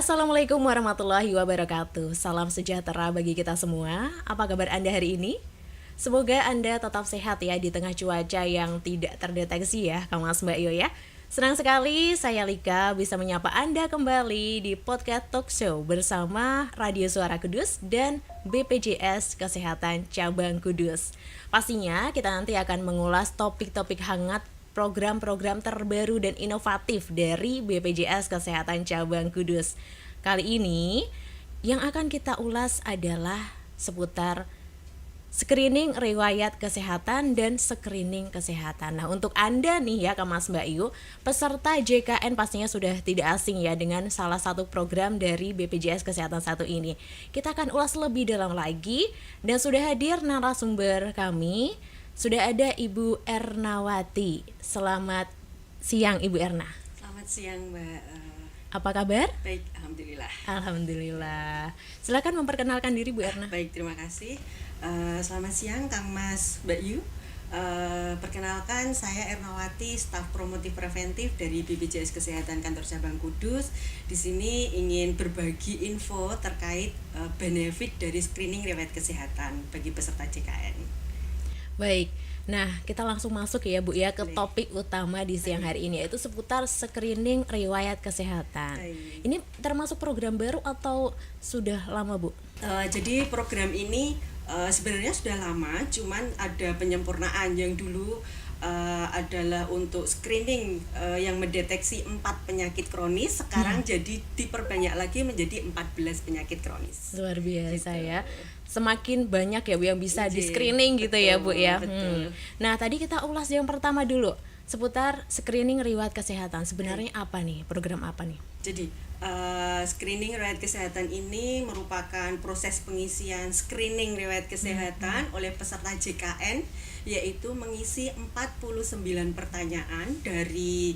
Assalamualaikum warahmatullahi wabarakatuh. Salam sejahtera bagi kita semua. Apa kabar Anda hari ini? Semoga Anda tetap sehat ya di tengah cuaca yang tidak terdeteksi ya, Kang Mas Mbak Yo ya. Senang sekali saya Lika bisa menyapa Anda kembali di podcast talk show bersama Radio Suara Kudus dan BPJS Kesehatan Cabang Kudus. Pastinya kita nanti akan mengulas topik-topik hangat, program-program terbaru dan inovatif dari BPJS Kesehatan Cabang Kudus. Kali ini yang akan kita ulas adalah seputar screening riwayat kesehatan dan screening kesehatan. Nah, untuk Anda nih ya, Kak Mas Mbak Yu, peserta JKN pastinya sudah tidak asing ya dengan salah satu program dari BPJS Kesehatan satu ini. Kita akan ulas lebih dalam lagi dan sudah hadir narasumber kami. Sudah ada Ibu Ernawati. Selamat siang Ibu Erna. Selamat siang Mbak. Apa kabar? Baik, alhamdulillah. Alhamdulillah. Silakan memperkenalkan diri Bu Erna. Baik, terima kasih. Selamat siang Kang Mas Mbak Yu. Perkenalkan, saya Ernawati, staf promotif preventif dari BPJS Kesehatan Kantor Cabang Kudus. Di sini ingin berbagi info terkait benefit dari screening riwayat kesehatan bagi peserta JKN. Baik, nah kita langsung masuk ya Bu ya ke topik utama di siang hari ini, yaitu seputar screening riwayat kesehatan. Ini termasuk program baru atau sudah lama Bu? Jadi program ini sebenarnya sudah lama, cuman ada penyempurnaan. Yang dulu adalah untuk screening yang mendeteksi 4 penyakit kronis, sekarang jadi diperbanyak lagi menjadi 14 penyakit kronis. Luar biasa gitu. Ya. Semakin banyak ya Bu yang bisa di screening gitu ya Bu ya. Nah, tadi kita ulas yang pertama dulu seputar screening riwayat kesehatan. Sebenarnya apa nih? Program apa nih? Jadi screening riwayat kesehatan ini merupakan proses pengisian screening riwayat kesehatan oleh peserta JKN, yaitu mengisi 49 pertanyaan dari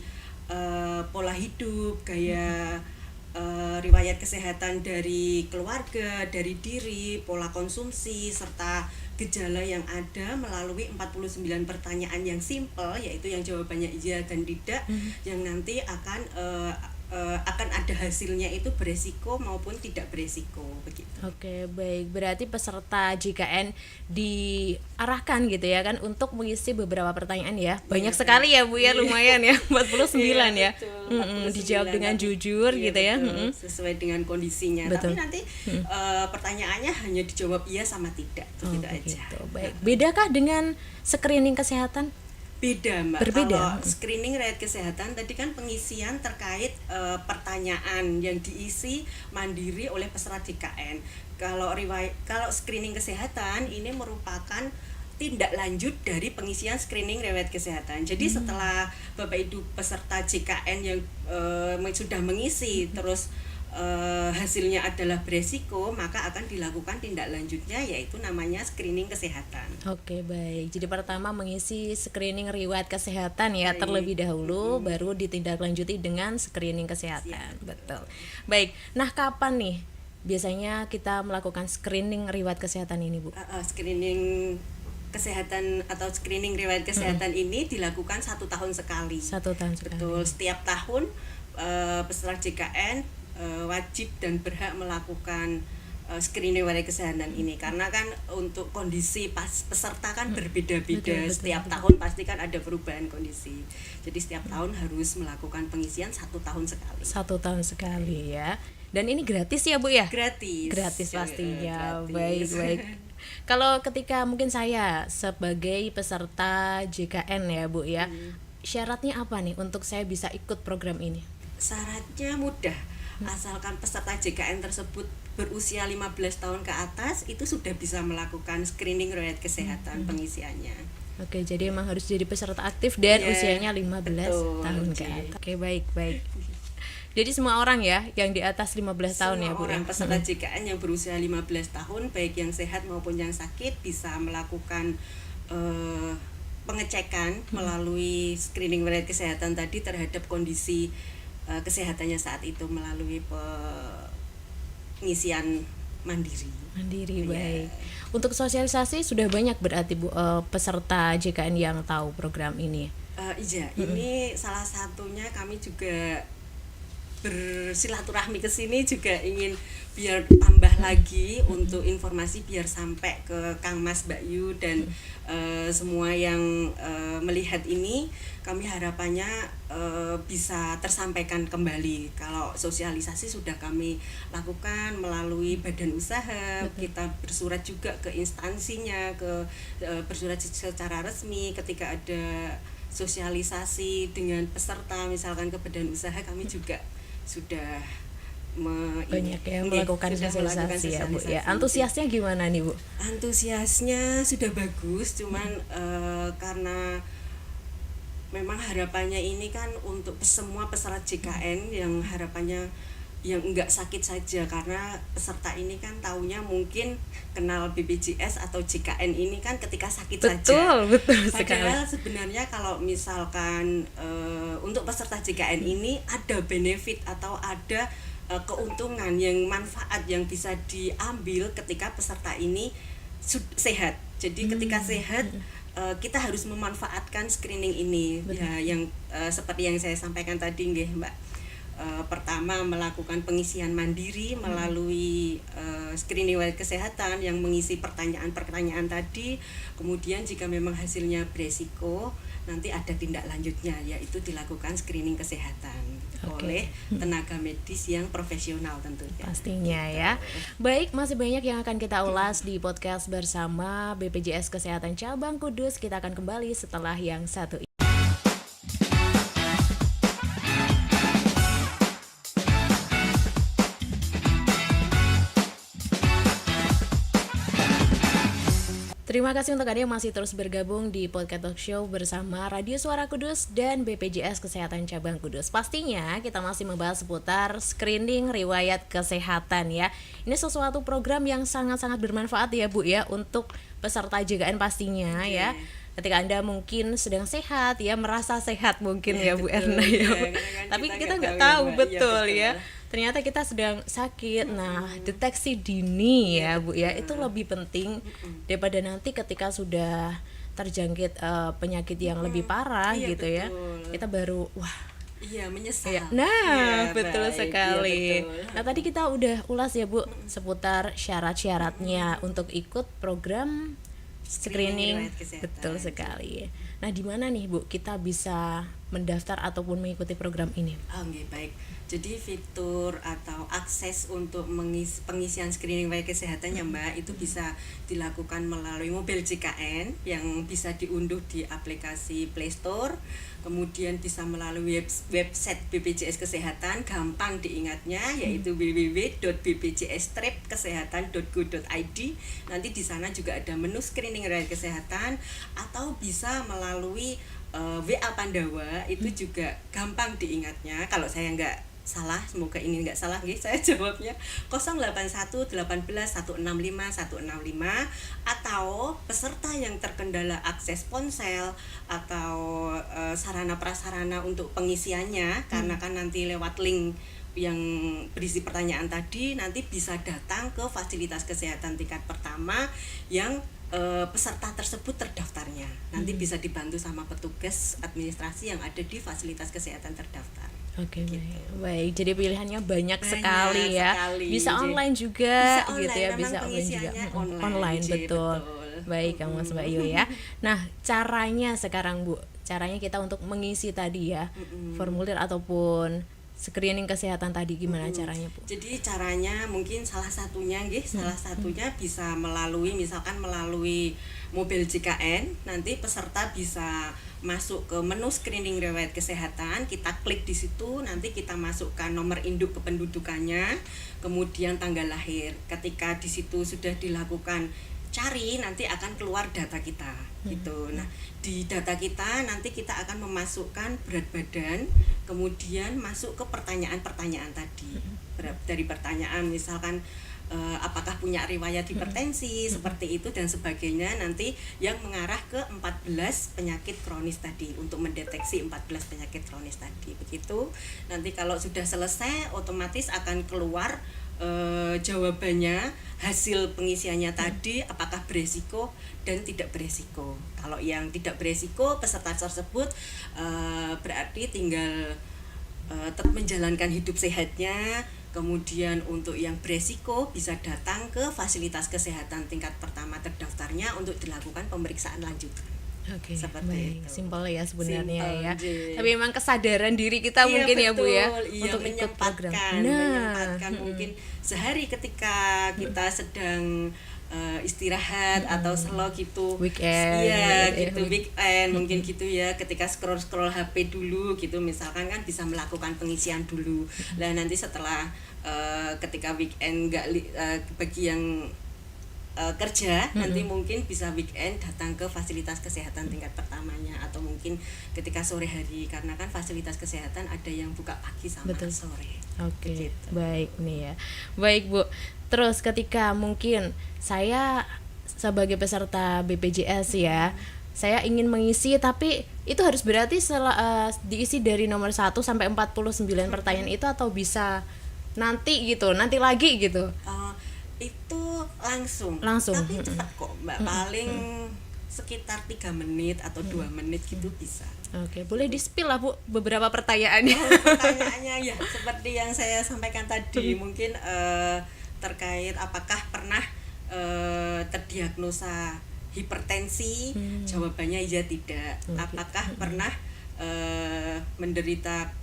pola hidup, gaya riwayat kesehatan dari keluarga, dari diri, pola konsumsi, serta gejala yang ada melalui 49 pertanyaan yang simpel, yaitu yang jawabannya iya dan tidak, yang nanti akan ada hasilnya itu beresiko maupun tidak beresiko begitu. Oke, baik. Berarti peserta JKN diarahkan gitu ya kan untuk mengisi beberapa pertanyaan ya. Banyak sekali ya Bu ya, lumayan ya. 49 ya. Dijawab dengan jujur gitu ya. Sesuai dengan kondisinya. Betul. Tapi nanti pertanyaannya hanya dijawab iya sama tidak, begitu aja. Baik. Bedakah dengan screening kesehatan? Beda Mbak. Berbeda. Kalau screening riwayat kesehatan tadi kan pengisian terkait pertanyaan yang diisi mandiri oleh peserta JKN. Kalau screening kesehatan ini merupakan tindak lanjut dari pengisian screening riwayat kesehatan. Jadi setelah Bapak Ibu peserta JKN yang sudah mengisi terus hasilnya adalah beresiko, maka akan dilakukan tindak lanjutnya, yaitu namanya screening kesehatan. Oke, baik. Jadi pertama mengisi screening riwayat kesehatan ya terlebih dahulu, baru ditindaklanjuti dengan screening kesehatan. Betul. Baik. Nah, kapan nih biasanya kita melakukan screening riwayat kesehatan ini, Bu? Screening kesehatan atau screening riwayat kesehatan ini dilakukan 1 tahun sekali. 1 tahun sekali. Betul. Setiap tahun peserta JKN wajib dan berhak melakukan screening riwayat kesehatan ini, karena kan untuk kondisi peserta kan berbeda-beda. Setiap tahun pasti kan ada perubahan kondisi, jadi setiap tahun harus melakukan pengisian 1 tahun sekali. 1 tahun sekali ya. Dan ini gratis ya Bu ya? Gratis pastinya. Baik. Kalau ketika mungkin saya sebagai peserta JKN ya Bu ya, syaratnya apa nih untuk saya bisa ikut program ini? Syaratnya mudah. Asalkan peserta JKN tersebut berusia 15 tahun ke atas, itu sudah bisa melakukan screening riwayat kesehatan pengisiannya. Oke, jadi emang harus jadi peserta aktif dan usianya 15 tahun ke atas. Oke, baik. Jadi semua orang ya yang di atas 15 tahun ya Bu. Semua orang peserta JKN yang berusia 15 tahun, baik yang sehat maupun yang sakit, bisa melakukan pengecekan melalui screening riwayat kesehatan tadi terhadap kondisi kesehatannya saat itu melalui pengisian mandiri. Baik. Untuk sosialisasi sudah banyak berarti Bu peserta JKN yang tahu program ini. Iya, ini salah satunya kami juga bersilaturahmi ke sini juga ingin biar tambah lagi untuk informasi biar sampai ke Kang Mas, Mbak Yu dan semua yang melihat ini. Kami harapannya bisa tersampaikan kembali. Kalau sosialisasi sudah kami lakukan melalui badan usaha, kita bersurat juga ke instansinya, bersurat secara resmi ketika ada sosialisasi dengan peserta misalkan ke badan usaha, kami juga sudah banyak ya melakukan sosialisasi ya Bu ya. Antusiasnya gimana nih Bu? Antusiasnya sudah bagus, cuman karena memang harapannya ini kan untuk semua peserta JKN yang harapannya yang enggak sakit saja, karena peserta ini kan taunya mungkin kenal BPJS atau JKN ini kan ketika sakit saja. Betul Padahal sekali. sebenarnya kalau misalkan untuk peserta JKN ini ada benefit atau ada keuntungan yang manfaat yang bisa diambil ketika peserta ini sehat. Jadi ketika sehat kita harus memanfaatkan screening ini. Ya, yang seperti yang saya sampaikan tadi nggih Mbak. Pertama melakukan pengisian mandiri melalui screening riwayat kesehatan yang mengisi pertanyaan-pertanyaan tadi. Kemudian jika memang hasilnya beresiko, nanti ada tindak lanjutnya, yaitu dilakukan screening kesehatan oleh tenaga medis yang profesional tentunya. Pastinya ya. Baik, masih banyak yang akan kita ulas di podcast bersama BPJS Kesehatan Cabang Kudus. Kita akan kembali setelah yang satu ini. Terima kasih untuk Anda yang masih terus bergabung di Podcast Talk Show bersama Radio Suara Kudus dan BPJS Kesehatan Cabang Kudus. Pastinya kita masih membahas seputar screening riwayat kesehatan ya. Ini sesuatu program yang sangat-sangat bermanfaat ya Bu ya untuk peserta JKN pastinya ya. Ketika Anda mungkin sedang sehat ya, merasa sehat mungkin ya Bu Erna ya. Tapi kita nggak tahu betul ya. Ternyata kita sedang sakit. Nah, deteksi dini ya Bu ya, itu lebih penting daripada nanti ketika sudah terjangkit penyakit yang lebih parah gitu ya. Kita baru menyesal. Ya. Nah, betul baik. sekali. Betul. Nah, tadi kita udah ulas ya Bu seputar syarat-syaratnya untuk ikut program screening. Betul sekali. Nah, di mana nih Bu kita bisa mendaftar ataupun mengikuti program ini? Baik. Jadi fitur atau akses untuk pengisian screening riwayat kesehatan ya Mbak, itu bisa dilakukan melalui mobil JKN yang bisa diunduh di aplikasi Play Store. Kemudian bisa melalui website BPJS Kesehatan, gampang diingatnya, yaitu www.bpjs-kesehatan.go.id. Nanti di sana juga ada menu screening riwayat kesehatan, atau bisa melalui WA Pandawa, itu juga gampang diingatnya. Kalau saya nggak salah, semoga ini nggak salah saya jawabnya 081 18 165 165, atau peserta yang terkendala akses ponsel atau sarana prasarana untuk pengisiannya, karena kan nanti lewat link yang berisi pertanyaan tadi, nanti bisa datang ke fasilitas kesehatan tingkat pertama yang peserta tersebut terdaftarnya. Nanti bisa dibantu sama petugas administrasi yang ada di fasilitas kesehatan terdaftar. Oke, gitu. Baik. Jadi pilihannya banyak sekali ya. Bisa online juga bisa gitu ya, bisa online juga. Online betul. Baik, Kang Mas, Mbak Yu ya. Nah, caranya sekarang Bu, caranya kita untuk mengisi tadi ya, formulir ataupun screening kesehatan tadi gimana caranya Bu? Jadi caranya mungkin salah satunya bisa melalui mobil JKN. Nanti peserta bisa masuk ke menu screening riwayat kesehatan, kita klik di situ, nanti kita masukkan nomor induk kependudukannya, kemudian tanggal lahir. Ketika di situ sudah dilakukan cari, nanti akan keluar data kita gitu. Nah, di data kita nanti kita akan memasukkan berat badan, kemudian masuk ke pertanyaan-pertanyaan tadi. Dari pertanyaan misalkan apakah punya riwayat hipertensi seperti itu dan sebagainya, nanti yang mengarah ke 14 penyakit kronis tadi, untuk mendeteksi 14 penyakit kronis tadi. Begitu. Nanti kalau sudah selesai otomatis akan keluar jawabannya, hasil pengisiannya tadi, apakah beresiko dan tidak beresiko. Kalau yang tidak beresiko, peserta tersebut berarti tinggal tetap menjalankan hidup sehatnya. Kemudian untuk yang beresiko bisa datang ke fasilitas kesehatan tingkat pertama terdaftarnya untuk dilakukan pemeriksaan lanjutan. Oke, Seperti baik, itu. simpel ya sebenarnya Simpel, ya. J. Tapi memang kesadaran diri kita Iya, mungkin ya Bu ya betul. Iya, untuk ikut program. menyempatkan mungkin sehari ketika kita sedang istirahat atau slow gitu, Weekend, iya gitu ya, gitu weekend mungkin gitu ya, ketika scroll HP dulu gitu misalkan kan bisa melakukan pengisian dulu. Lah nanti setelah ketika weekend bagi yang kerja nanti mungkin bisa weekend datang ke fasilitas kesehatan tingkat pertamanya, atau mungkin ketika sore hari karena kan fasilitas kesehatan ada yang buka pagi sama Betul. sore. Oke, Begitu. baik nih ya. Baik Bu. Terus ketika mungkin saya sebagai peserta BPJS ya, saya ingin mengisi tapi itu harus berarti diisi dari nomor 1 sampai 49 pertanyaan itu, atau bisa nanti gitu, nanti lagi gitu. Itu langsung Mm-mm. tapi cepat kok Mbak, paling sekitar 3 menit atau 2 menit gitu bisa. Oke, boleh di-spill lah Bu beberapa pertanyaannya. Pertanyaannya ya seperti yang saya sampaikan tadi, mungkin terkait apakah pernah terdiagnosa hipertensi, jawabannya iya tidak. Apakah pernah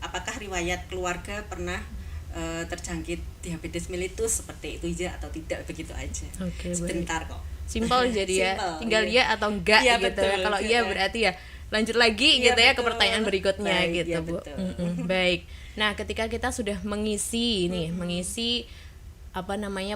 apakah riwayat keluarga pernah terjangkit diabetes mellitus, seperti itu iya atau tidak, begitu aja. Oke, baik. Sebentar kok. Simpel jadi ya, Simpel, tinggal iya. iya atau enggak Iya, gitu ya. betul. Kalau iya berarti ya lanjut lagi Iya, gitu ya ke betul. pertanyaan berikutnya Baik, gitu iya, Bu. betul. Baik. Nah, ketika kita sudah mengisi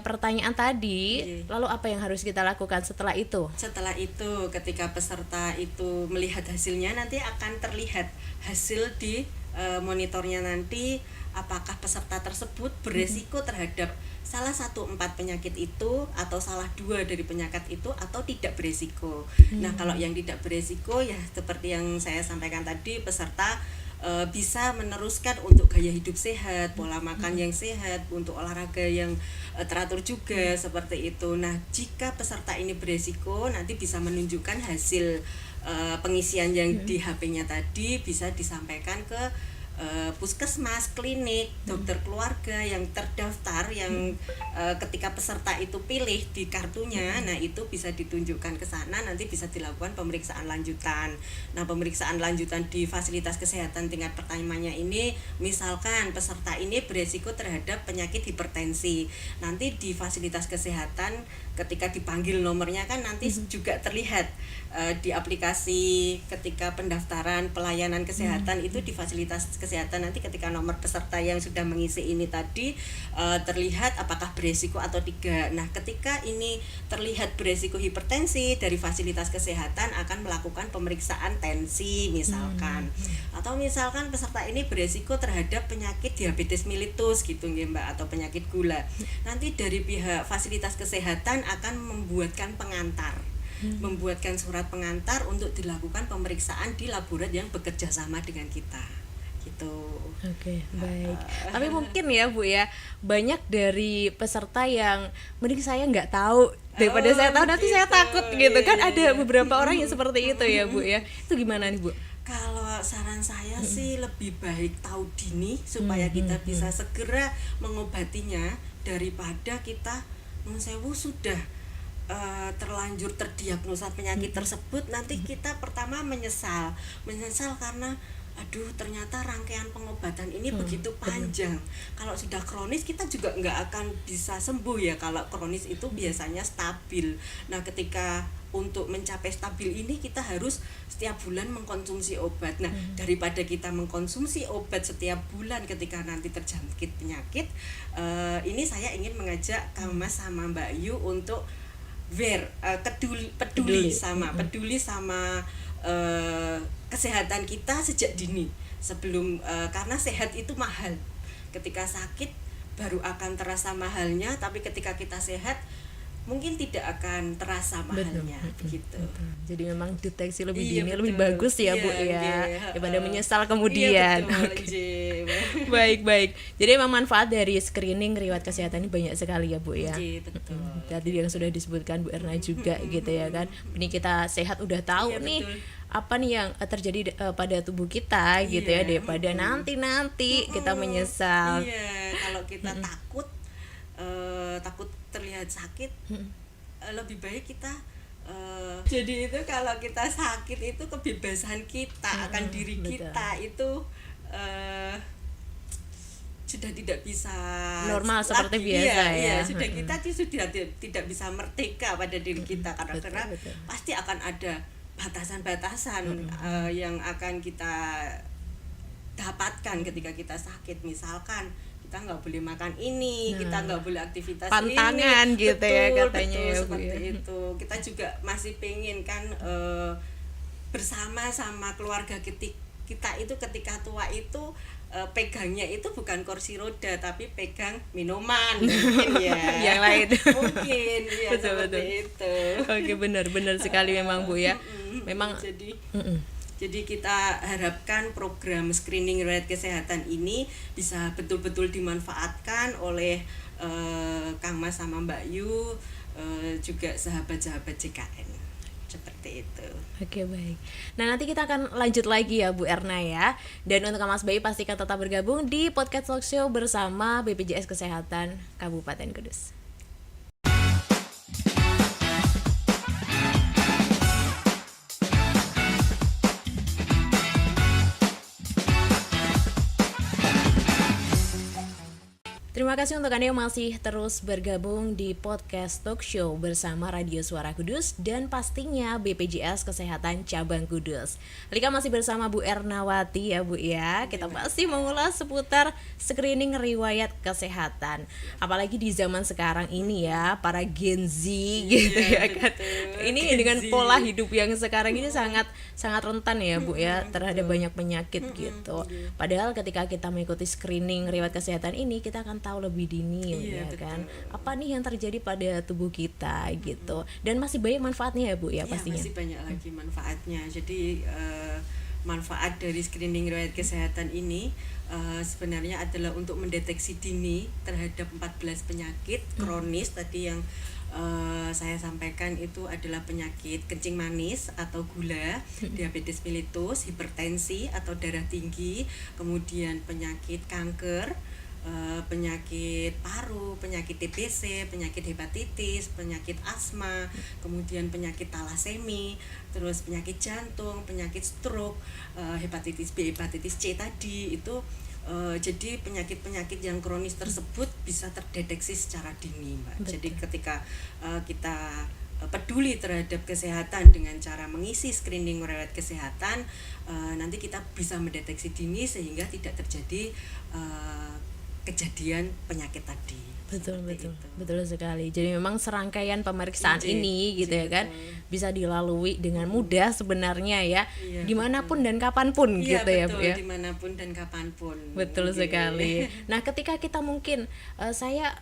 pertanyaan tadi, Iya. lalu apa yang harus kita lakukan setelah itu? Setelah itu ketika peserta itu melihat hasilnya, nanti akan terlihat hasil di monitornya nanti, apakah peserta tersebut beresiko terhadap salah satu 4 penyakit itu, atau salah 2 dari penyakit itu, atau tidak beresiko. Nah, kalau yang tidak beresiko ya seperti yang saya sampaikan tadi, peserta bisa meneruskan untuk gaya hidup sehat, pola makan yang sehat, untuk olahraga yang teratur juga, seperti itu. Nah, jika peserta ini beresiko, nanti bisa menunjukkan hasil pengisian yang di HP-nya tadi, bisa disampaikan ke puskesmas, klinik, dokter keluarga yang terdaftar, yang ketika peserta itu pilih di kartunya, nah itu bisa ditunjukkan ke sana, nanti bisa dilakukan pemeriksaan lanjutan. Nah, pemeriksaan lanjutan di fasilitas kesehatan tingkat pertamanya ini, misalkan peserta ini beresiko terhadap penyakit hipertensi, nanti di fasilitas kesehatan ketika dipanggil nomornya kan nanti juga terlihat di aplikasi ketika pendaftaran pelayanan kesehatan itu di fasilitas kesehatan, nanti ketika nomor peserta yang sudah mengisi ini tadi terlihat apakah beresiko atau tidak. Nah, ketika ini terlihat beresiko hipertensi, dari fasilitas kesehatan akan melakukan pemeriksaan tensi misalkan, atau misalkan peserta ini beresiko terhadap penyakit diabetes mellitus gitu ya Mbak, atau penyakit gula, nanti dari pihak fasilitas kesehatan akan membuatkan membuatkan surat pengantar untuk dilakukan pemeriksaan di laborat yang bekerja sama dengan kita gitu. Oke, baik. Tapi mungkin ya Bu ya, banyak dari peserta yang mending saya nggak tahu daripada saya tahu nanti saya gitu. takut gitu kan. Iya, Ada iya. beberapa orang yang seperti itu ya Bu ya. Itu gimana nih Bu? Kalau saran saya sih lebih baik tahu dini supaya kita bisa segera mengobatinya, daripada kita sewu sudah terlanjur terdiagnosa penyakit tersebut, nanti kita pertama menyesal karena aduh ternyata rangkaian pengobatan ini begitu panjang. Kalau sudah kronis kita juga nggak akan bisa sembuh ya. Kalau kronis itu biasanya stabil. Nah, ketika untuk mencapai stabil ini kita harus setiap bulan mengkonsumsi obat. Nah, daripada kita mengkonsumsi obat setiap bulan ketika nanti terjangkit penyakit, ini saya ingin mengajak Kang Mas sama Mbak Yu untuk peduli sama kesehatan kita sejak dini, sebelum karena sehat itu mahal. Ketika sakit baru akan terasa mahalnya, tapi ketika kita sehat mungkin tidak akan terasa mahalnya. Begitu. Jadi memang deteksi lebih Iya, dini betul. lebih bagus ya Bu Iya, ya, iya, daripada menyesal Iya, kemudian. betul, Oke. J. Baik. Jadi memang manfaat dari screening riwayat kesehatan ini banyak sekali ya Bu ya. J, betul. Tadi yang sudah disebutkan Bu Erna juga gitu ya kan. Ini kita sehat udah tahu Iya, nih betul. apa nih yang terjadi pada tubuh kita gitu ya, Iya, daripada nanti kita menyesal. Iya, kalau kita takut terlihat sakit, lebih baik kita jadi itu kalau kita sakit itu kebebasan kita akan diri Betul. kita itu sudah tidak bisa Normal seperti biasa ya. iya, sudah kita sudah tidak bisa merdeka pada diri kita karena Betul. pasti akan ada batasan-batasan yang akan kita dapatkan ketika kita sakit. Misalkan kita nggak boleh makan ini, kita nggak boleh aktivitas Pantangan ini, gitu ya katanya betul, ya, Bu, seperti ya. itu. Kita juga masih pengen kan bersama sama keluarga kita itu ketika tua itu pegangnya itu bukan kursi roda tapi pegang minuman mungkin ya Yang lain. mungkin ya Betul, seperti betul. itu. Oke, benar sekali memang Bu ya. Memang Jadi kita harapkan program screening riwayat kesehatan ini bisa betul-betul dimanfaatkan oleh Kang Mas sama Mbak Yu, juga sahabat-sahabat JKN seperti itu. Oke, baik. Nah, nanti kita akan lanjut lagi ya Bu Erna ya. Dan untuk Mas Bayu pastikan tetap bergabung di Podcast Talk Show bersama BPJS Kesehatan Kabupaten Kudus. Terima kasih untuk Anda yang masih terus bergabung di Podcast Talk Show bersama Radio Suara Kudus dan pastinya BPJS Kesehatan Cabang Kudus. Lika masih bersama Bu Ernawati ya Bu ya. Kita masih mengulas seputar screening riwayat kesehatan. Apalagi di zaman sekarang ini ya, para Gen Z gitu ya kan. Ini Gen dengan Z. pola hidup yang sekarang ini sangat rentan ya Bu ya terhadap banyak penyakit gitu. Padahal ketika kita mengikuti screening riwayat kesehatan ini, kita akan tahu lebih dini Iya, ya kan. betul. Apa nih yang terjadi pada tubuh kita gitu. Dan masih banyak manfaatnya ya Bu ya Iya, pastinya. masih banyak lagi manfaatnya. Jadi manfaat dari screening riwayat kesehatan ini sebenarnya adalah untuk mendeteksi dini terhadap 14 penyakit kronis tadi yang saya sampaikan itu adalah penyakit kencing manis atau gula, diabetes mellitus, hipertensi atau darah tinggi, kemudian penyakit kanker, penyakit paru, penyakit TBC, penyakit hepatitis, penyakit asma, kemudian penyakit talasemi, terus penyakit jantung, penyakit stroke, hepatitis B, hepatitis C tadi itu. Jadi penyakit-penyakit yang kronis tersebut bisa terdeteksi secara dini, Mbak. Betul. Jadi ketika kita peduli terhadap kesehatan dengan cara mengisi screening riwayat kesehatan, nanti kita bisa mendeteksi dini sehingga tidak terjadi kejadian penyakit tadi. Betul Seperti itu. betul sekali. Jadi memang serangkaian pemeriksaan Iya, ini gitu ya kan betul. bisa dilalui dengan mudah sebenarnya ya, Iya, dimanapun dan kapanpun Iya, gitu ya Bu betul, ya. dimanapun dan kapanpun. Betul Oke. sekali. Nah, ketika kita mungkin saya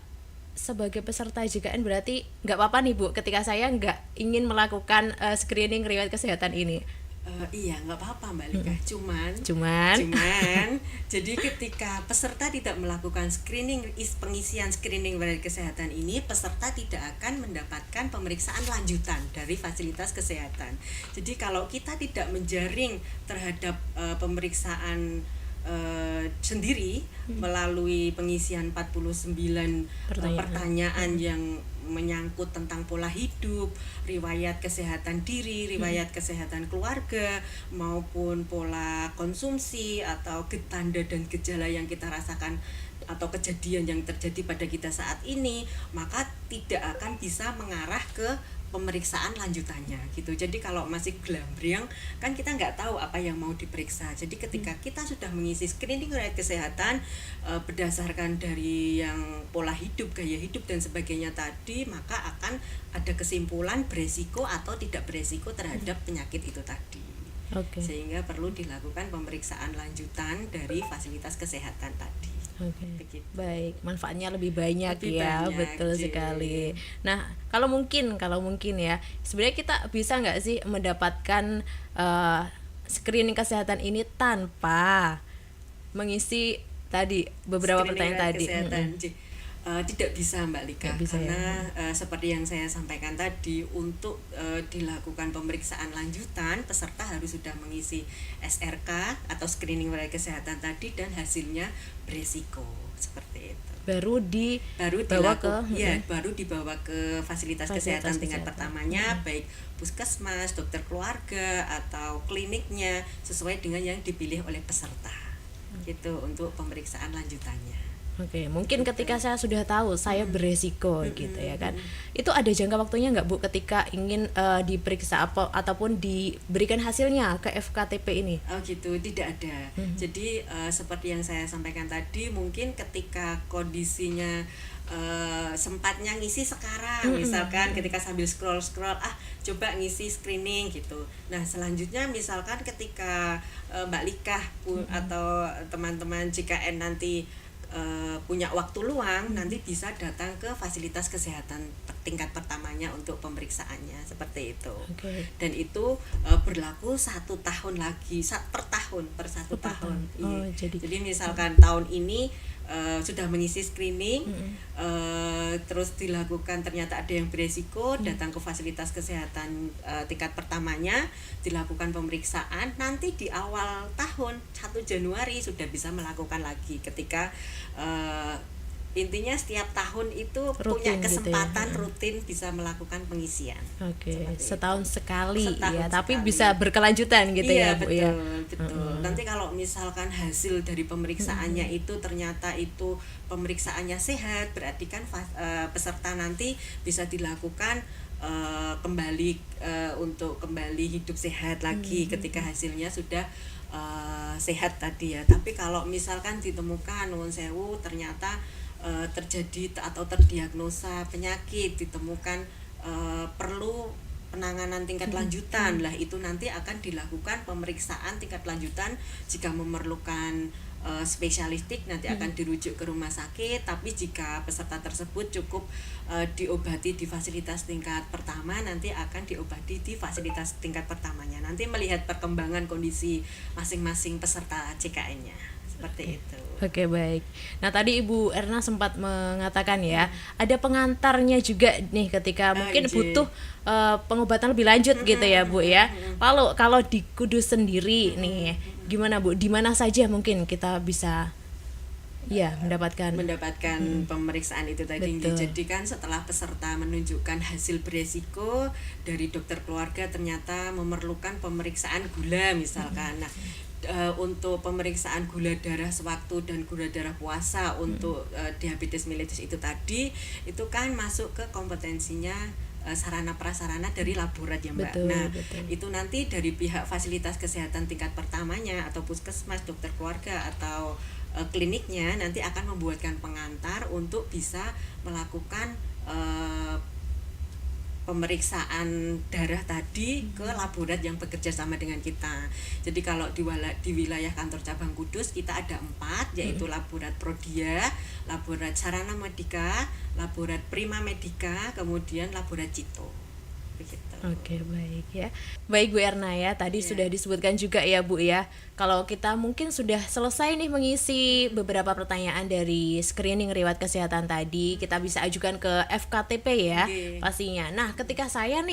sebagai peserta JKN berarti nggak apa-apa nih Bu, ketika saya nggak ingin melakukan screening riwayat kesehatan ini. Iya, nggak apa-apa Mbak Lika. Cuman jadi ketika peserta tidak melakukan pengisian screening riwayat kesehatan ini, peserta tidak akan mendapatkan pemeriksaan lanjutan dari fasilitas kesehatan. Jadi kalau kita tidak menjaring terhadap pemeriksaan sendiri melalui pengisian 49 pertanyaan yang menyangkut tentang pola hidup, riwayat kesehatan diri, riwayat kesehatan keluarga, maupun pola konsumsi atau tanda dan gejala yang kita rasakan atau kejadian yang terjadi pada kita saat ini, maka tidak akan bisa mengarah ke pemeriksaan lanjutannya gitu. Jadi kalau masih gelambriang kan kita nggak tahu apa yang mau diperiksa. Jadi ketika kita sudah mengisi screening riwayat kesehatan berdasarkan dari yang pola hidup, gaya hidup dan sebagainya tadi, maka akan ada kesimpulan beresiko atau tidak beresiko terhadap penyakit itu tadi. Oke. Sehingga perlu dilakukan pemeriksaan lanjutan dari fasilitas kesehatan tadi. Oke. Begitu. Baik, manfaatnya lebih banyak Lebih ya, banyak, betul J. sekali. Nah, kalau mungkin ya, sebenarnya kita bisa nggak sih mendapatkan screening kesehatan ini tanpa mengisi tadi beberapa Screening pertanyaan riwayat tadi? kesehatan. Tidak bisa Mbak Lika, Nggak bisa, karena ya. seperti yang saya sampaikan tadi, untuk dilakukan pemeriksaan lanjutan peserta harus sudah mengisi SRK atau screening riwayat kesehatan tadi dan hasilnya beresiko seperti itu. Baru Baru dibawa ke fasilitas kesehatan tingkat pertamanya, baik puskesmas, dokter keluarga atau kliniknya sesuai dengan yang dipilih oleh peserta. Gitu untuk pemeriksaan lanjutannya. Oke, mungkin ketika saya sudah tahu saya beresiko gitu ya kan. Itu ada jangka waktunya nggak Bu ketika ingin diperiksa ataupun diberikan hasilnya ke FKTP ini? Oh gitu, tidak ada. Jadi seperti yang saya sampaikan tadi, mungkin ketika kondisinya sempatnya ngisi sekarang, misalkan ketika sambil scroll coba ngisi screening gitu. Nah selanjutnya misalkan ketika Mbak Lika atau teman-teman JKN nanti punya waktu luang, nanti bisa datang ke fasilitas kesehatan tingkat pertamanya untuk pemeriksaannya seperti itu. Okay. Dan itu berlaku 1 tahun lagi, per satu tahun. Oh, jadi misalkan tahun ini sudah mengisi screening, terus dilakukan ternyata ada yang beresiko, datang ke fasilitas kesehatan tingkat pertamanya, dilakukan pemeriksaan, nanti di awal tahun 1 Januari sudah bisa melakukan lagi ketika intinya setiap tahun itu punya kesempatan gitu ya? Rutin bisa melakukan pengisian. Oke, setahun sekali ya, tapi bisa berkelanjutan gitu ya Bu ya. Betul. Nanti kalau misalkan hasil dari pemeriksaannya itu ternyata itu pemeriksaannya sehat, berarti kan peserta nanti bisa dilakukan kembali untuk kembali hidup sehat lagi ketika hasilnya sudah sehat tadi ya. Tapi kalau misalkan ditemukan nuwun sewu ternyata terjadi atau terdiagnosa penyakit, ditemukan perlu penanganan tingkat lanjutan, lah itu nanti akan dilakukan pemeriksaan tingkat lanjutan. Jika memerlukan spesialistik nanti akan dirujuk ke rumah sakit, tapi jika peserta tersebut cukup diobati di fasilitas tingkat pertama, nanti akan diobati di fasilitas tingkat pertamanya, nanti melihat perkembangan kondisi masing-masing peserta JKN-nya seperti itu. Oke, baik. Nah tadi Ibu Erna sempat mengatakan ya, ada pengantarnya juga nih ketika mungkin butuh pengobatan lebih lanjut gitu ya Bu ya. Lalu kalau di Kudus sendiri nih, gimana Bu? Di mana saja mungkin kita bisa mendapatkan pemeriksaan itu tadi. Jadi kan setelah peserta menunjukkan hasil beresiko dari dokter keluarga ternyata memerlukan pemeriksaan gula misalkan. Nah untuk pemeriksaan gula darah sewaktu dan gula darah puasa untuk diabetes mellitus itu tadi, itu kan masuk ke kompetensinya sarana prasarana dari laborat ya Mbak. Betul. Itu nanti dari pihak fasilitas kesehatan tingkat pertamanya atau puskesmas, dokter keluarga atau kliniknya nanti akan membuatkan pengantar untuk bisa melakukan pemeriksaan darah tadi ke laborat yang bekerja sama dengan kita. Jadi kalau di wilayah kantor cabang Kudus kita ada 4, yaitu laborat Prodia, laborat Sarana Medika, laborat Prima Medica, kemudian laborat Cito. Begitu. Oke, baik ya. Baik Bu Erna ya, tadi sudah disebutkan juga ya Bu ya, kalau kita mungkin sudah selesai nih mengisi beberapa pertanyaan dari screening riwayat kesehatan tadi, kita bisa ajukan ke FKTP ya pastinya. Nah ketika saya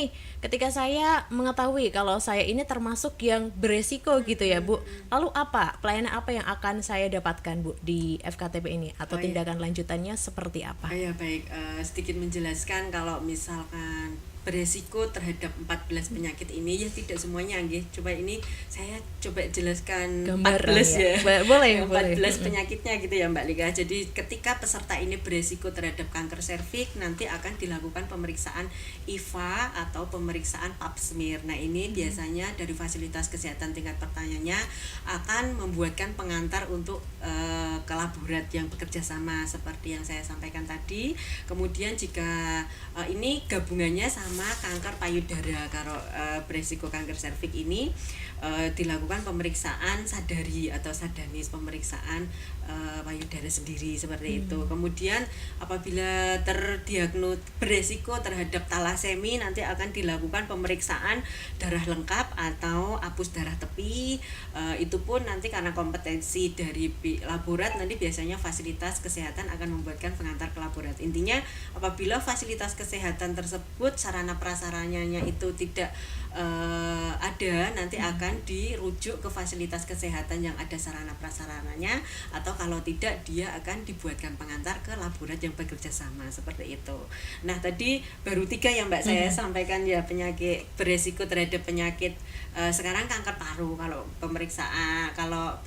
mengetahui kalau saya ini termasuk yang beresiko gitu ya Bu, lalu pelayanan apa yang akan saya dapatkan Bu di FKTP ini, atau tindakan lanjutannya seperti apa? Baik, sedikit menjelaskan kalau misalkan beresiko terhadap 14 penyakit ini ya, tidak semuanya nggih. Coba ini saya coba jelaskan gambaran 14 ya. Boleh. 14 penyakitnya gitu ya Mbak Lika. Jadi ketika peserta ini beresiko terhadap kanker serviks, nanti akan dilakukan pemeriksaan IVA atau pemeriksaan pap smear. Nah, ini biasanya dari fasilitas kesehatan tingkat pertamanya akan membuatkan pengantar untuk ke laborat yang bekerja sama seperti yang saya sampaikan tadi. Kemudian jika ini gabungannya sama sama kanker payudara. Kalau beresiko kanker serviks ini dilakukan pemeriksaan sadari atau sadanis, pemeriksaan payudara sendiri seperti itu. Kemudian apabila beresiko terhadap talasemi, nanti akan dilakukan pemeriksaan darah lengkap atau apus darah tepi. Itu pun nanti karena kompetensi dari laborat, nanti biasanya fasilitas kesehatan akan membuatkan pengantar ke laborat. Intinya apabila fasilitas kesehatan tersebut sarana prasarananya itu tidak ada, nanti akan dirujuk ke fasilitas kesehatan yang ada sarana prasarananya, atau kalau tidak dia akan dibuatkan pengantar ke laborat yang bekerja sama seperti itu. Nah, tadi baru 3 yang Mbak saya sampaikan ya, penyakit beresiko terhadap penyakit sekarang kanker paru. Kalau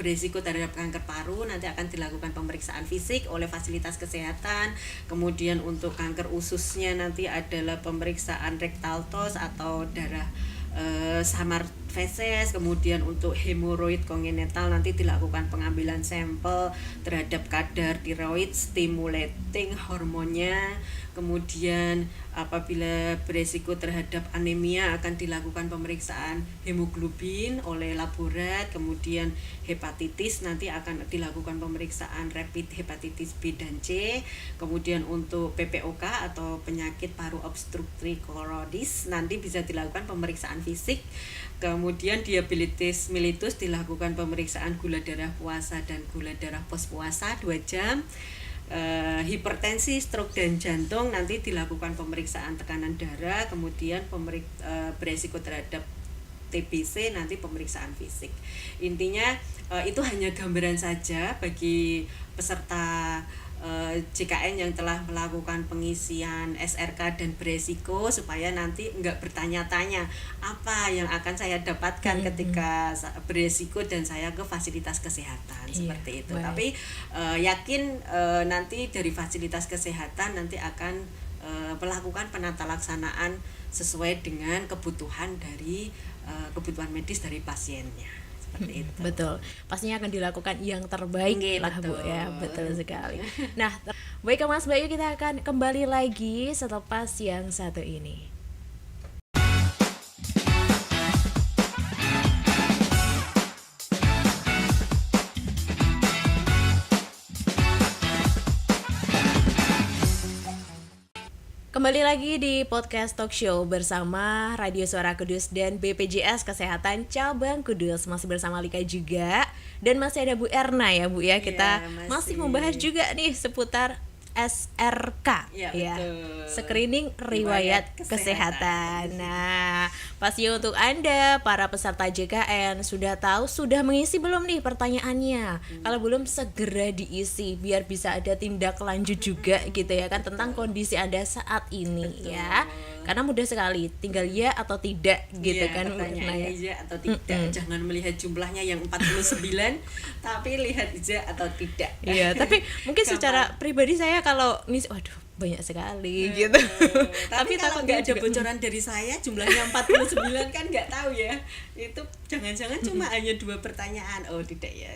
beresiko terhadap kanker paru nanti akan dilakukan pemeriksaan fisik oleh fasilitas kesehatan. Kemudian untuk kanker ususnya nanti adalah pemeriksaan rectal tose atau darah samar feses. Kemudian untuk hemoroid kongenital nanti dilakukan pengambilan sampel terhadap kadar tiroid stimulating hormonnya. Kemudian apabila beresiko terhadap anemia akan dilakukan pemeriksaan hemoglobin oleh laborat. Kemudian hepatitis nanti akan dilakukan pemeriksaan rapid hepatitis B dan C. Kemudian untuk PPOK atau penyakit paru obstruktif koronis nanti bisa dilakukan pemeriksaan fisik. Kemudian diabetes mellitus dilakukan pemeriksaan gula darah puasa dan gula darah pos puasa 2 jam. Hipertensi, stroke dan jantung nanti dilakukan pemeriksaan tekanan darah. Kemudian beresiko terhadap TBC nanti pemeriksaan fisik. Intinya itu hanya gambaran saja bagi peserta JKN yang telah melakukan pengisian SRK dan beresiko, supaya nanti enggak bertanya-tanya apa yang akan saya dapatkan ketika beresiko dan saya ke fasilitas kesehatan seperti itu. Baik. Tapi yakin nanti dari fasilitas kesehatan nanti akan melakukan penata laksanaan sesuai dengan kebutuhan dari kebutuhan medis dari pasiennya. Seperti itu. Betul, pastinya akan dilakukan yang terbaik lah Bu ya, betul sekali. Nah, baik Mas Bayu, kita akan kembali lagi selepas yang satu ini. Kembali lagi di podcast talk show bersama Radio Suara Kudus dan BPJS Kesehatan Cabang Kudus. Masih bersama Lika juga, dan masih ada Bu Erna ya Bu ya. Kita masih membahas juga nih seputar SRK ya, screening riwayat kesehatan. Nah, pasti untuk Anda para peserta JKN sudah tahu, sudah mengisi belum nih pertanyaannya? Kalau belum, segera diisi biar bisa ada tindak lanjut juga gitu ya kan, tentang kondisi Anda saat ini ya. Karena mudah sekali, tinggal ya atau tidak gitu kan. Pertanyaannya ya atau tidak. Jangan melihat jumlahnya yang 49, tapi lihat ya atau tidak. Iya, tapi mungkin secara pribadi saya kalau ngisi, waduh banyak sekali gitu. Tapi kalau nggak ada bocoran dari saya jumlahnya 49 kan nggak tahu ya. Itu jangan-jangan cuma hanya 2 pertanyaan. Oh tidak ya.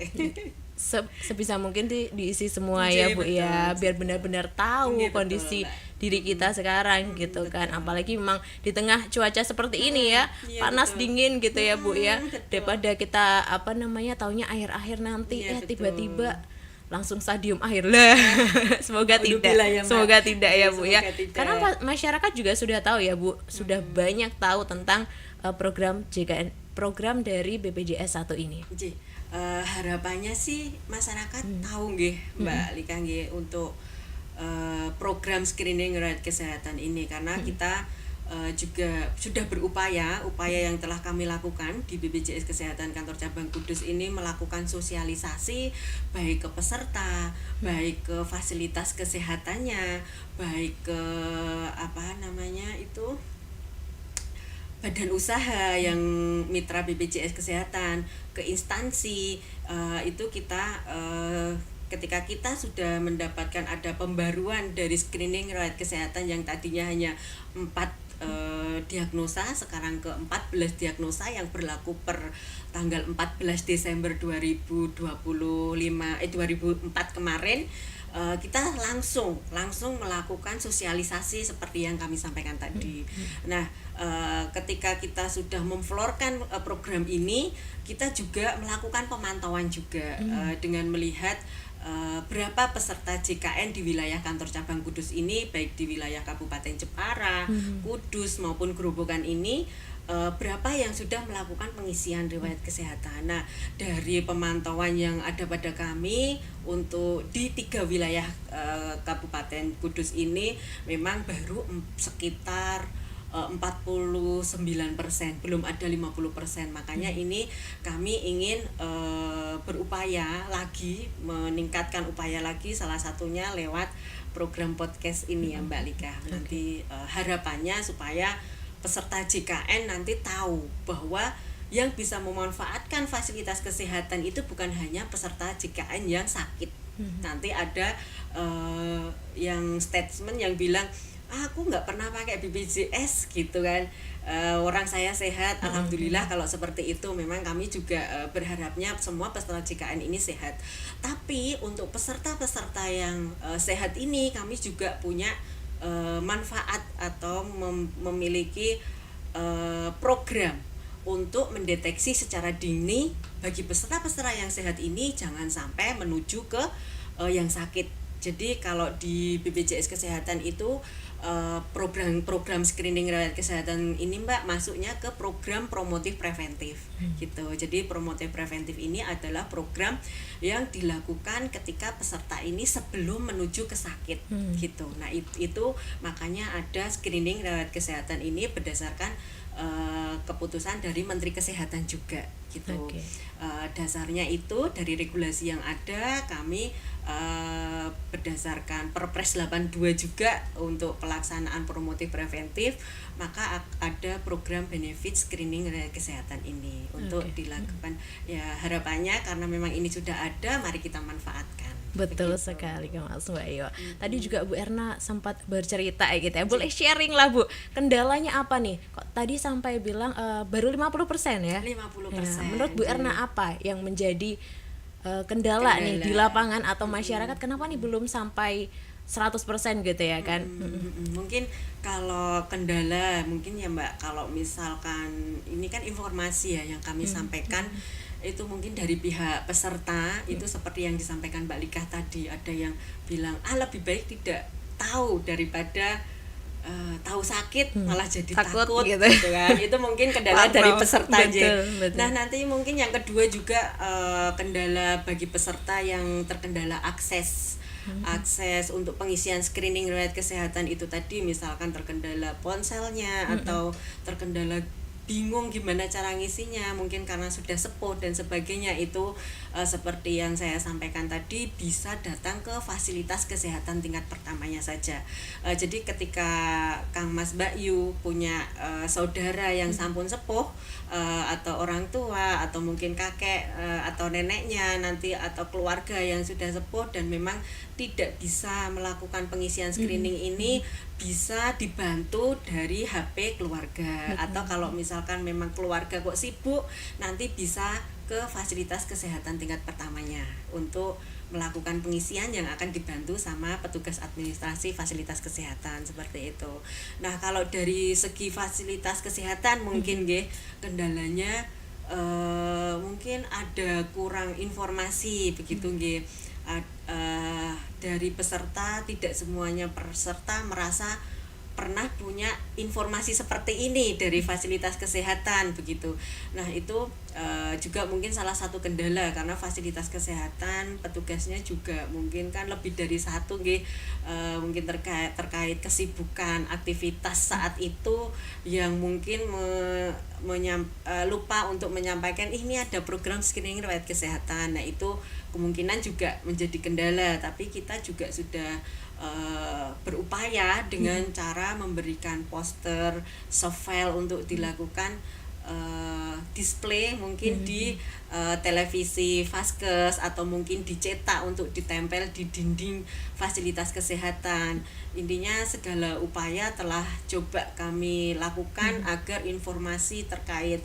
Sebisa mungkin diisi semua ya Bu ya, biar benar-benar tahu kondisi diri kita sekarang gitu kan. Apalagi memang di tengah cuaca seperti ini ya, panas dingin gitu ya Bu ya. Daripada kita taunya akhir-akhir nanti tiba-tiba langsung stadium akhir lah. Semoga tidak ya Bu ya. Karena masyarakat juga sudah tahu ya Bu, sudah banyak tahu tentang program JKN, program dari BPJS 1 ini. Harapannya sih masyarakat tahu nggih Mbak Lika nggih untuk program screening riwayat kesehatan ini, karena kita juga sudah berupaya yang telah kami lakukan di BPJS Kesehatan Kantor Cabang Kudus ini, melakukan sosialisasi baik ke peserta, baik ke fasilitas kesehatannya, baik ke badan usaha yang mitra BPJS Kesehatan, ke instansi. Itu kita ketika kita sudah mendapatkan ada pembaruan dari screening riwayat kesehatan yang tadinya hanya 4 diagnosa, sekarang ke 14 diagnosa yang berlaku per tanggal 14 Desember 2004 kemarin. kita langsung melakukan sosialisasi seperti yang kami sampaikan tadi. Nah, ketika kita sudah memflorkan program ini, kita juga melakukan pemantauan juga dengan melihat berapa peserta JKN di wilayah kantor cabang Kudus ini, baik di wilayah Kabupaten Jepara, Kudus maupun Grobogan ini, berapa yang sudah melakukan pengisian riwayat kesehatan. Nah, dari pemantauan yang ada pada kami untuk di 3 wilayah Kabupaten Kudus ini memang baru sekitar 49%, belum ada 50%. Makanya ini kami ingin berupaya lagi, meningkatkan upaya lagi, salah satunya lewat program podcast ini ya Mbak Lika. Nanti harapannya supaya peserta JKN nanti tahu bahwa yang bisa memanfaatkan fasilitas kesehatan itu bukan hanya peserta JKN yang sakit. Nanti ada yang statement yang bilang, aku nggak pernah pakai BPJS gitu kan, orang saya sehat, alhamdulillah. Kalau seperti itu memang kami juga berharapnya semua peserta JKN ini sehat. Tapi untuk peserta-peserta yang sehat ini kami juga punya manfaat atau memiliki program untuk mendeteksi secara dini bagi peserta-peserta yang sehat ini jangan sampai menuju ke yang sakit. Jadi kalau di BPJS Kesehatan itu program screening riwayat kesehatan ini Mbak masuknya ke program promotif preventif gitu. Jadi promotif preventif ini adalah program yang dilakukan ketika peserta ini sebelum menuju ke sakit gitu. Nah itu makanya ada screening riwayat kesehatan ini berdasarkan keputusan dari Menteri Kesehatan juga gitu. Dasarnya itu dari regulasi yang ada, kami berdasarkan Perpres 82 juga untuk pelaksanaan promotif preventif, maka ada program benefit screening riwayat kesehatan ini untuk dilakukan. Ya harapannya karena memang ini sudah ada, mari kita manfaatkan. Betul sekali Mas Mbak Yo. Tadi juga Bu Erna sempat bercerita gitu ya. Boleh sharing lah Bu, kendalanya apa nih? Kok tadi sampai bilang baru 50% ya? 50%. Ya, menurut Bu Erna apa yang menjadi kendala nih di lapangan atau masyarakat, kenapa nih belum sampai 100% gitu ya kan? Mungkin kalau kendala mungkin ya Mbak, kalau misalkan ini kan informasi ya yang kami sampaikan itu mungkin dari pihak peserta itu seperti yang disampaikan Mbak Lika tadi, ada yang bilang lebih baik tidak tahu daripada tahu sakit malah jadi takut gitu kan. Itu mungkin kendala dari peserta aja. Nah nanti mungkin yang kedua juga kendala bagi peserta yang terkendala akses untuk pengisian screening riwayat kesehatan itu tadi, misalkan terkendala ponselnya atau terkendala bingung gimana cara ngisinya, mungkin karena sudah sepuh dan sebagainya. Itu seperti yang saya sampaikan tadi, bisa datang ke fasilitas kesehatan tingkat pertamanya saja. Jadi ketika Kang Mas Mbak Yu punya saudara yang sampun sepuh, atau orang tua atau mungkin kakek atau neneknya nanti atau keluarga yang sudah sepuh dan memang tidak bisa melakukan pengisian screening ini, bisa dibantu dari HP keluarga. Atau kalau misalkan memang keluarga kok sibuk, nanti bisa ke fasilitas kesehatan tingkat pertamanya untuk melakukan pengisian yang akan dibantu sama petugas administrasi fasilitas kesehatan seperti itu. Nah, kalau dari segi fasilitas kesehatan mungkin kendalanya mungkin ada kurang informasi begitu dari peserta. Tidak semuanya peserta merasa pernah punya informasi seperti ini dari fasilitas kesehatan begitu. Nah itu juga mungkin salah satu kendala, karena fasilitas kesehatan petugasnya juga mungkin kan lebih dari satu mungkin terkait kesibukan aktivitas saat itu yang mungkin lupa untuk menyampaikan ini ada program screening riwayat kesehatan. Nah itu kemungkinan juga menjadi kendala, tapi kita juga sudah berupaya dengan cara memberikan poster, soft file untuk dilakukan display mungkin di televisi Vaskes atau mungkin dicetak untuk ditempel di dinding fasilitas kesehatan. Intinya segala upaya telah coba kami lakukan agar informasi terkait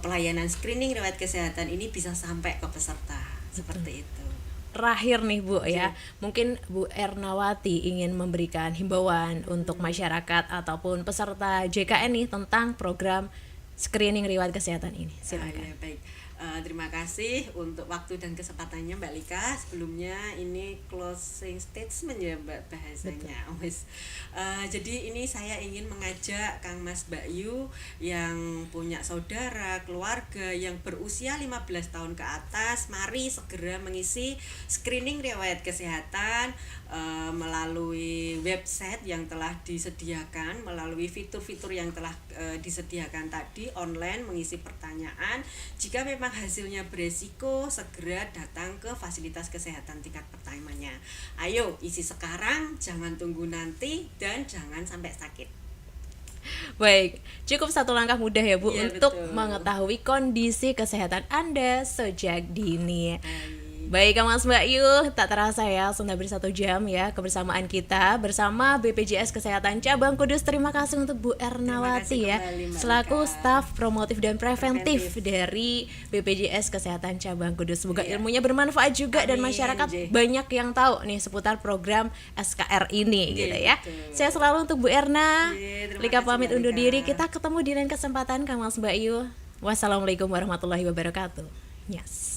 pelayanan screening riwayat kesehatan ini bisa sampai ke peserta. Seperti itu. terakhir nih Bu ya, mungkin Bu Ernawati ingin memberikan himbauan untuk masyarakat ataupun peserta JKN nih tentang program screening riwayat kesehatan ini. Silakan. Ya, baik. Terima kasih untuk waktu dan kesempatannya Mbak Lika. Sebelumnya ini closing statement ya Mbak bahasanya. Jadi ini saya ingin mengajak Kang Mas Mbak Yu yang punya saudara, keluarga yang berusia 15 tahun ke atas, mari segera mengisi screening riwayat kesehatan melalui website yang telah disediakan, melalui fitur-fitur yang telah disediakan tadi online, mengisi pertanyaan. Jika memang hasilnya beresiko, segera datang ke fasilitas kesehatan tingkat pertamanya. Ayo isi sekarang, jangan tunggu nanti, dan jangan sampai sakit. Baik, cukup satu langkah mudah ya Bu Iya, untuk betul. mengetahui kondisi kesehatan Anda sejak dini. Baik Kang Mas Mbak Yu, tak terasa ya sudah hampir 1 jam ya kebersamaan kita bersama BPJS Kesehatan Cabang Kudus. Terima kasih untuk Bu Ernawati ya, kembali, Mbak selaku Lika. staf promotif dan preventif dari BPJS Kesehatan Cabang Kudus. Semoga ilmunya bermanfaat juga dan Amin, masyarakat J. banyak yang tahu nih seputar program SKR ini gitu ya. betul. Saya selalu untuk Bu Erna. Terima Lika kasih, pamit Mbak undur Lika. diri. Kita ketemu di lain kesempatan Kang Mas Mbak Yu. Wassalamualaikum warahmatullahi wabarakatuh. Yes.